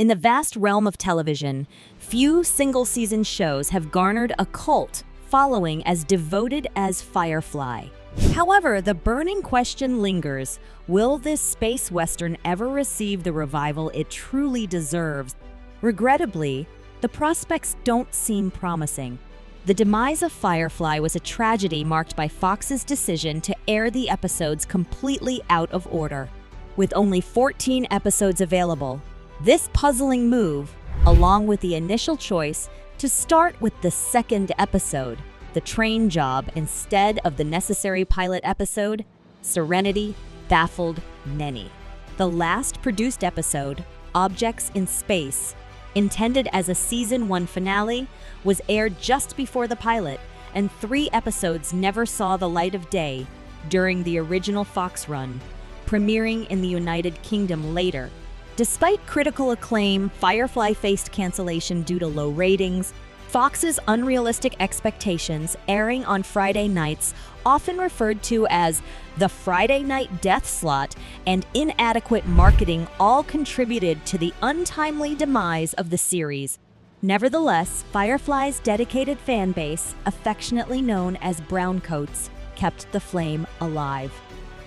In the vast realm of television, few single-season shows have garnered a cult following as devoted as Firefly. However, the burning question lingers: will this space western ever receive the revival it truly deserves? Regrettably, the prospects don't seem promising. The demise of Firefly was a tragedy marked by Fox's decision to air the episodes completely out of order. With only 14 episodes available, this puzzling move, along with the initial choice to start with the second episode, the train job, instead of the necessary pilot episode, Serenity, baffled many. The last produced episode, Objects in Space, intended as a Season 1 finale, was aired just before the pilot, and 3 episodes never saw the light of day during the original Fox run, premiering in the United Kingdom later. Despite critical acclaim, Firefly faced cancellation due to low ratings. Fox's unrealistic expectations, airing on Friday nights, often referred to as the Friday night death slot, and inadequate marketing all contributed to the untimely demise of the series. Nevertheless, Firefly's dedicated fan base, affectionately known as Browncoats, kept the flame alive.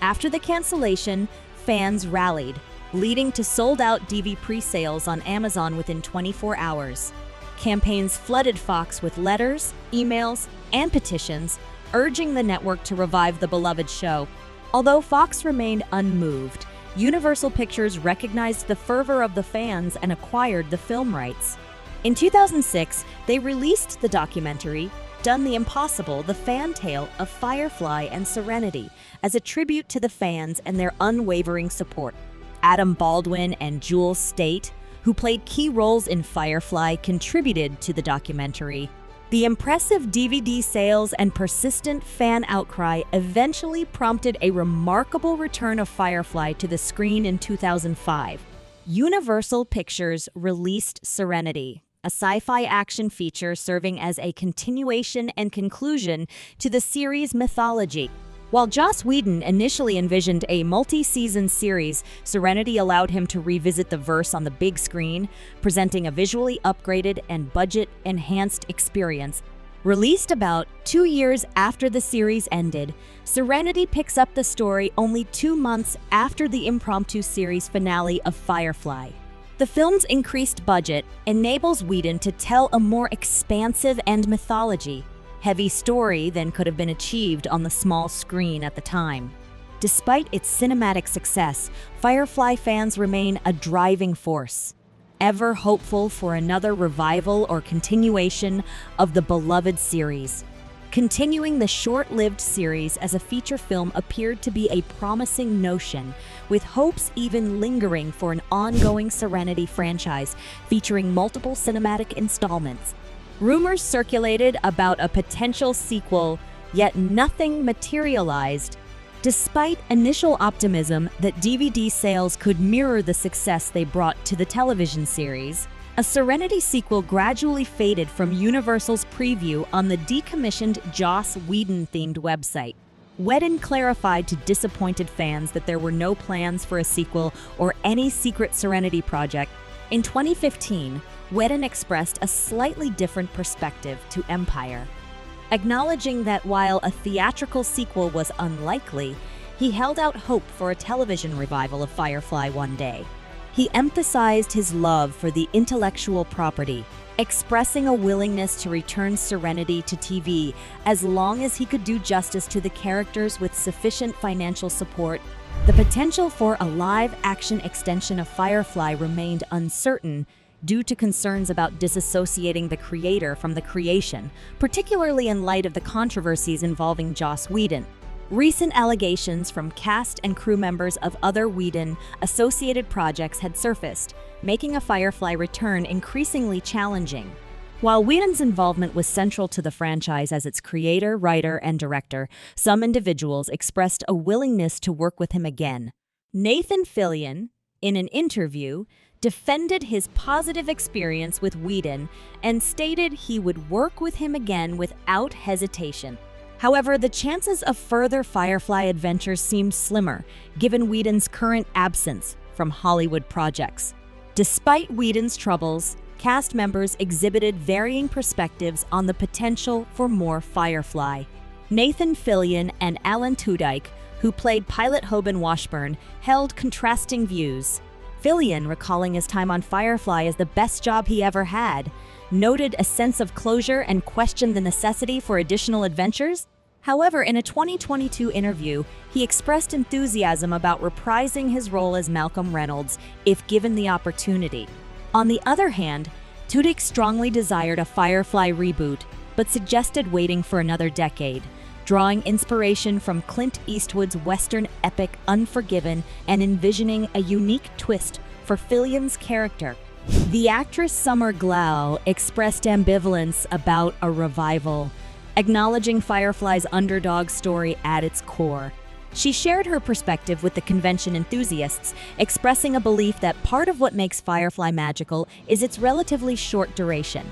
After the cancellation, fans rallied, leading to sold-out DVD pre-sales on Amazon within 24 hours. Campaigns flooded Fox with letters, emails, and petitions, urging the network to revive the beloved show. Although Fox remained unmoved, Universal Pictures recognized the fervor of the fans and acquired the film rights. In 2006, they released the documentary, Done the Impossible: The Fan Tale of Firefly and Serenity, as a tribute to the fans and their unwavering support. Adam Baldwin and Jules State, who played key roles in Firefly, contributed to the documentary. The impressive DVD sales and persistent fan outcry eventually prompted a remarkable return of Firefly to the screen in 2005. Universal Pictures released Serenity, a sci-fi action feature serving as a continuation and conclusion to the series' mythology. While Joss Whedon initially envisioned a multi-season series, Serenity allowed him to revisit the verse on the big screen, presenting a visually upgraded and budget-enhanced experience. Released about 2 years after the series ended, Serenity picks up the story only 2 months after the impromptu series finale of Firefly. The film's increased budget enables Whedon to tell a more expansive and mythology-heavy story than could have been achieved on the small screen at the time. Despite its cinematic success, Firefly fans remain a driving force, ever hopeful for another revival or continuation of the beloved series. Continuing the short-lived series as a feature film appeared to be a promising notion, with hopes even lingering for an ongoing Serenity franchise featuring multiple cinematic installments. Rumors circulated about a potential sequel, yet nothing materialized. Despite initial optimism that DVD sales could mirror the success they brought to the television series, a Serenity sequel gradually faded from Universal's preview on the decommissioned Joss Whedon-themed website. Whedon clarified to disappointed fans that there were no plans for a sequel or any secret Serenity project. In 2015, Whedon expressed a slightly different perspective to Empire. Acknowledging that while a theatrical sequel was unlikely, he held out hope for a television revival of Firefly one day. He emphasized his love for the intellectual property, expressing a willingness to return Serenity to TV as long as he could do justice to the characters with sufficient financial support. The potential for a live-action extension of Firefly remained uncertain due to concerns about disassociating the creator from the creation, particularly in light of the controversies involving Joss Whedon. Recent allegations from cast and crew members of other Whedon-associated projects had surfaced, making a Firefly return increasingly challenging. While Whedon's involvement was central to the franchise as its creator, writer, and director, some individuals expressed a willingness to work with him again. Nathan Fillion, in an interview, defended his positive experience with Whedon and stated he would work with him again without hesitation. However, the chances of further Firefly adventures seemed slimmer, given Whedon's current absence from Hollywood projects. Despite Whedon's troubles, cast members exhibited varying perspectives on the potential for more Firefly. Nathan Fillion and Alan Tudyk, who played pilot Hoban Washburn, held contrasting views. Fillion, recalling his time on Firefly as the best job he ever had, noted a sense of closure and questioned the necessity for additional adventures. However, in a 2022 interview, he expressed enthusiasm about reprising his role as Malcolm Reynolds if given the opportunity. On the other hand, Tudyk strongly desired a Firefly reboot, but suggested waiting for another decade, drawing inspiration from Clint Eastwood's Western epic Unforgiven and envisioning a unique twist for Fillion's character. The actress Summer Glau expressed ambivalence about a revival, acknowledging Firefly's underdog story at its core. She shared her perspective with the convention enthusiasts, expressing a belief that part of what makes Firefly magical is its relatively short duration.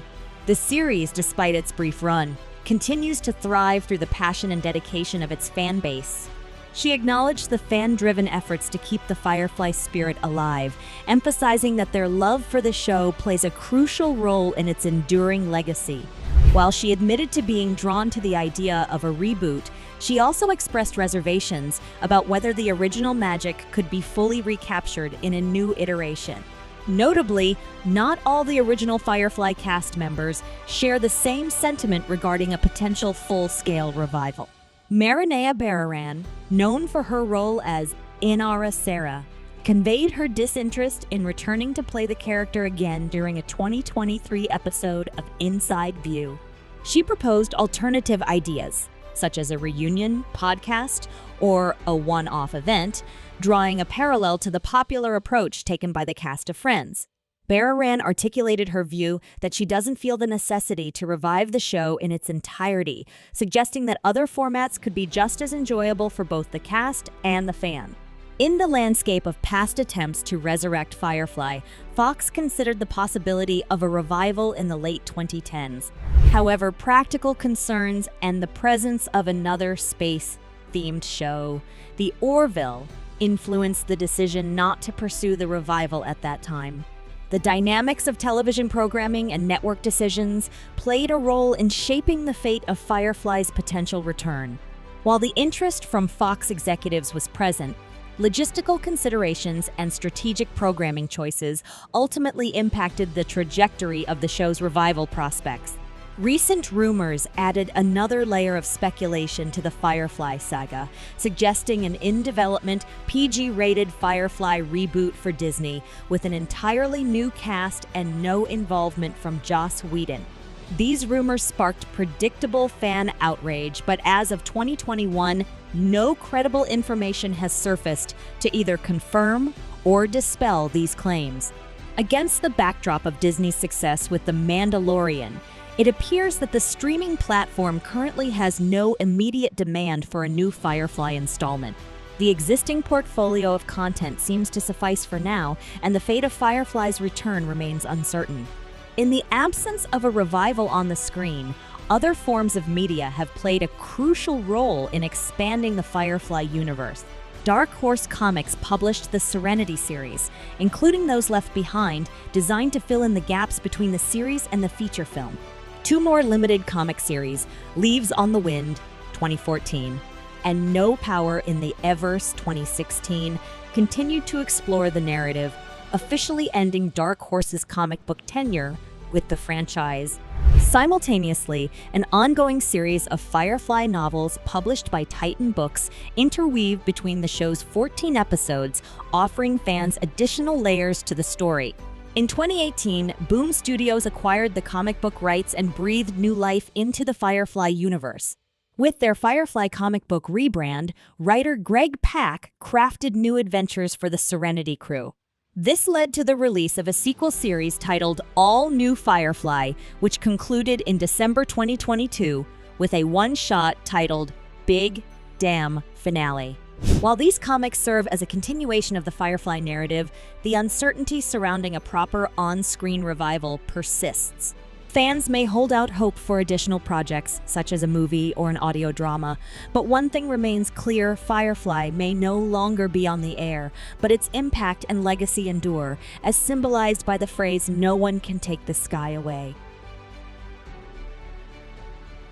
The series, despite its brief run, continues to thrive through the passion and dedication of its fan base. She acknowledged the fan-driven efforts to keep the Firefly spirit alive, emphasizing that their love for the show plays a crucial role in its enduring legacy. While she admitted to being drawn to the idea of a reboot, she also expressed reservations about whether the original magic could be fully recaptured in a new iteration. Notably, not all the original Firefly cast members share the same sentiment regarding a potential full-scale revival. Marinea Bararan, known for her role as Inara Sarah, conveyed her disinterest in returning to play the character again during a 2023 episode of Inside View. She proposed alternative ideas, such as a reunion, podcast, or a one-off event, drawing a parallel to the popular approach taken by the cast of Friends. Bararan articulated her view that she doesn't feel the necessity to revive the show in its entirety, suggesting that other formats could be just as enjoyable for both the cast and the fan. In the landscape of past attempts to resurrect Firefly, Fox considered the possibility of a revival in the late 2010s. However, practical concerns and the presence of another space-themed show, The Orville, influenced the decision not to pursue the revival at that time. The dynamics of television programming and network decisions played a role in shaping the fate of Firefly's potential return. While the interest from Fox executives was present, logistical considerations and strategic programming choices ultimately impacted the trajectory of the show's revival prospects. Recent rumors added another layer of speculation to the Firefly saga, suggesting an in-development, PG-rated Firefly reboot for Disney with an entirely new cast and no involvement from Joss Whedon. These rumors sparked predictable fan outrage, but as of 2021, no credible information has surfaced to either confirm or dispel these claims. Against the backdrop of Disney's success with The Mandalorian, it appears that the streaming platform currently has no immediate demand for a new Firefly installment. The existing portfolio of content seems to suffice for now, and the fate of Firefly's return remains uncertain. In the absence of a revival on the screen, other forms of media have played a crucial role in expanding the Firefly universe. Dark Horse Comics published the Serenity series, including those left behind, designed to fill in the gaps between the series and the feature film. Two more limited comic series, Leaves on the Wind, 2014, and No Power in the Everse, 2016, continued to explore the narrative, officially ending Dark Horse's comic book tenure with the franchise. Simultaneously, an ongoing series of Firefly novels published by Titan Books interweave between the show's 14 episodes, offering fans additional layers to the story. In 2018, Boom Studios acquired the comic book rights and breathed new life into the Firefly universe. With their Firefly comic book rebrand, writer Greg Pak crafted new adventures for the Serenity crew. This led to the release of a sequel series titled All New Firefly, which concluded in December 2022 with a one-shot titled Big Damn Finale. While these comics serve as a continuation of the Firefly narrative, the uncertainty surrounding a proper on-screen revival persists. Fans may hold out hope for additional projects, such as a movie or an audio drama, but one thing remains clear: Firefly may no longer be on the air, but its impact and legacy endure, as symbolized by the phrase, "No one can take the sky away."